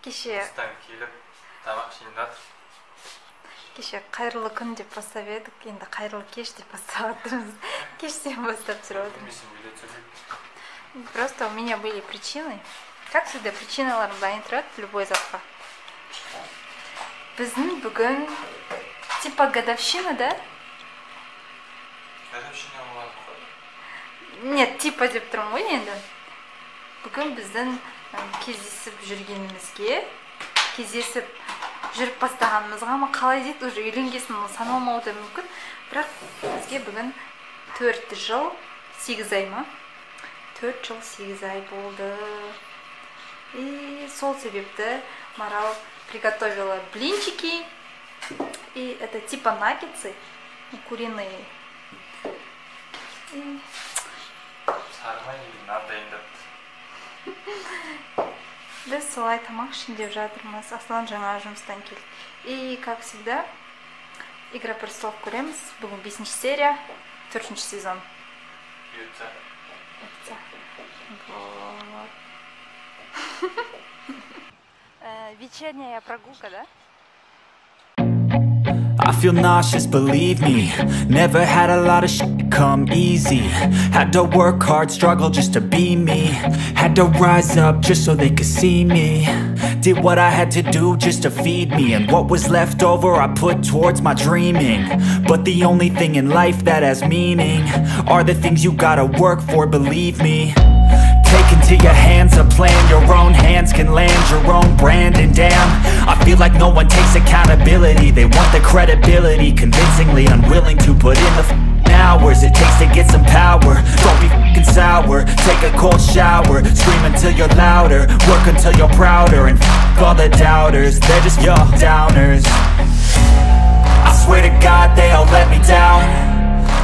Кеше келіп тамақ ішейін жатыр. Кеше қайырлы күн деп бастап едік, енді қайырлы кеш деп бастап отырмыз. Кештен бастап жүріп отырмыз. Просто у меня были причины. Как всегда, причиналарым дайын тұрады любой затқа. Біздің бүгін типа годовщина, да? Годовщина болады ғой. Нет, типа деп тұрмын ғой енді. Бүгін біздің кездесіп жүріп бастағанымызға, ма қалай дейді, уже үйленгесін саналмауы да мүмкін. Бірақ бізге бүгін 4 жыл 8 ай ма? 4 жыл 8 ай болды. И сол себепті Марал приготовила блинчики. И это типа наггетсы куриные. И... Сармай нар дайындады. Біз солай тамақ ішінде жатырмыз. Аслан жаңа жұмыстан келді. И как всегда, Игра престолов көреміз. Бүгін 5-ші серия, 4-ші сезон. Бұйыртса. Вот. Вечерняя прогулка, да? I feel nauseous, believe me. Never had a lot of shit come easy. Had to work hard, struggle just to be me. Had to rise up just so they could see me. Did what I had to do just to feed me. And what was left over I put towards my dreaming. But the only thing in life that has meaning are the things you gotta work for, believe me. Take into your hands a plan. Your own hands can land your own brand. And damn, I feel like no one takes accountability. They want the credibility, convincingly unwilling to put in the hours it takes to get some power. Don't be f***ing sour. Take a cold shower. Scream until you're louder. Work until you're prouder. And f*** all the doubters, they're just your downers. I swear to God they all let me down.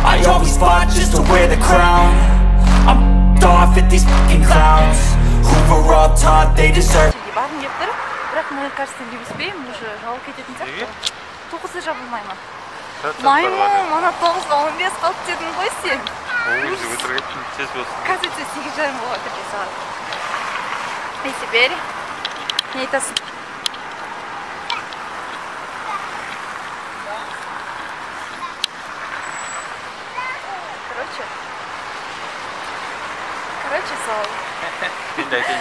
I always fought just to wear the crown. I'm off at these fucking clowns who were all taught they deserve. Барым деп тұр, бірақ мен кажется не успеем, уже жауып кететін сияқты. 9-да жабылмай ма? Маймон, ана 9:15 қалып дедің ғой сен. Ой, өтіргетшін, тез болсын. Кажется, 8:30 болады деп сағат. И теперь не айтасың? Короче, сол. Айтайын.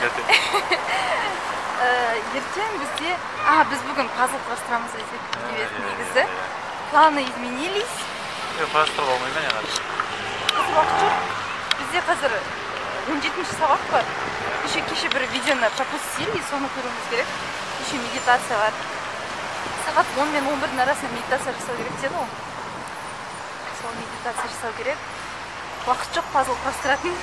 Ертең бізде... біз бүгін пазл құрастырамыз деп еді негізі. Планы изменились. Құрастырып алмай ма не қады? Қазір уақыт жоқ. Бізде қазір 17-ші сабақ бар. Кеше бір видеоны пропустили, соны көруіміз керек. Кеше медитация бар. Сағат 10 мен 11-дің арасында медитация жасау керек деді ғой. Сол медитация жасау керек. Уақыт жоқ пазл құрастыратын.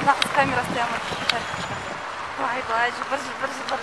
Нақыз камера стоямын. Былай, жыбыр.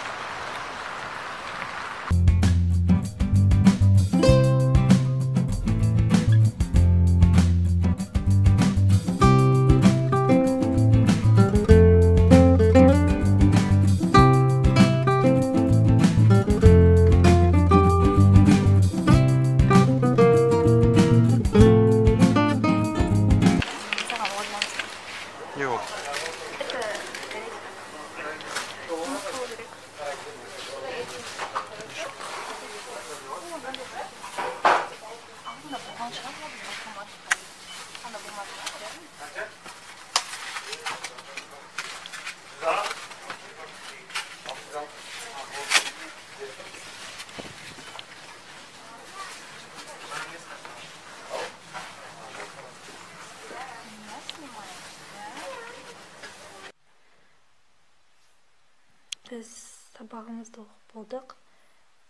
Біз сабағымызды оқып болдық.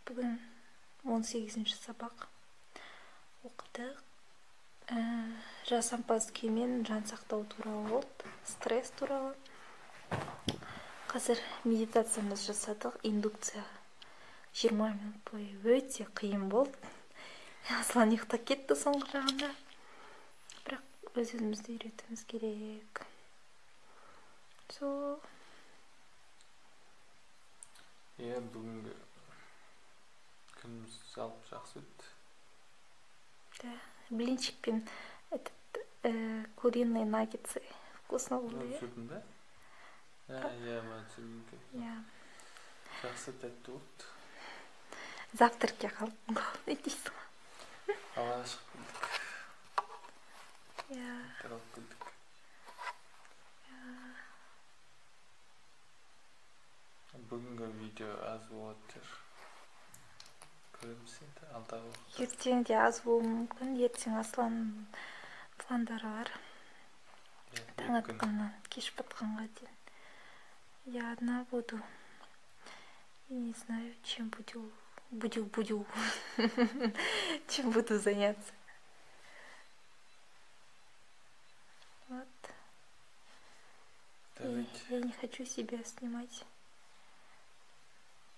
Бүгін 18-ші сабақ оқыдық. Жасампаз күймен жан сақтау туралы болды, стресс туралы. Қазір медитациямыз жасадық, индукция 20 минут бойы өте қиын болды. Аслан ұйықтап кетті соңғы жағында. Бірақ өз-өзімізді үйретуіміз керек. Бүгінгі күніміз жалпы жақсы өтті. Да, блинчик пен куриные наггетсы вкусно болды. Жүрдің бе? Иә, мәтінге. Иә. Жақсы тәтті болды. Завтракке қалып не дейсің? Ауаға шығып келдік. Иә. Таралып келдік. Бүгінгі видео аз болады. Көреміз енді алдағы уақытта. Ертең де аз болуы мүмкін. Ертең Аслан пландары бар. Таң атқаннан кеш батқанға дейін. Я одна буду. И не знаю, чем буду чем буду заняться. Вот. И я не хочу себя снимать.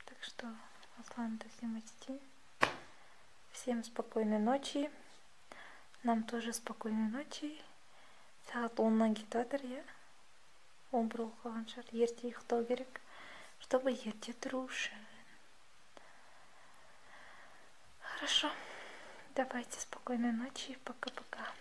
Так что Аслан-то снимать идти. Всем спокойной ночи. Нам тоже спокойной ночи. Сағат 10-нан кетіп жатыр, иә? 11 болып қалған шығар. Ерте ұйықтау керек, чтобы ерте тұру үшін. Хорошо. Давайте спокойной ночи. Пока-пока.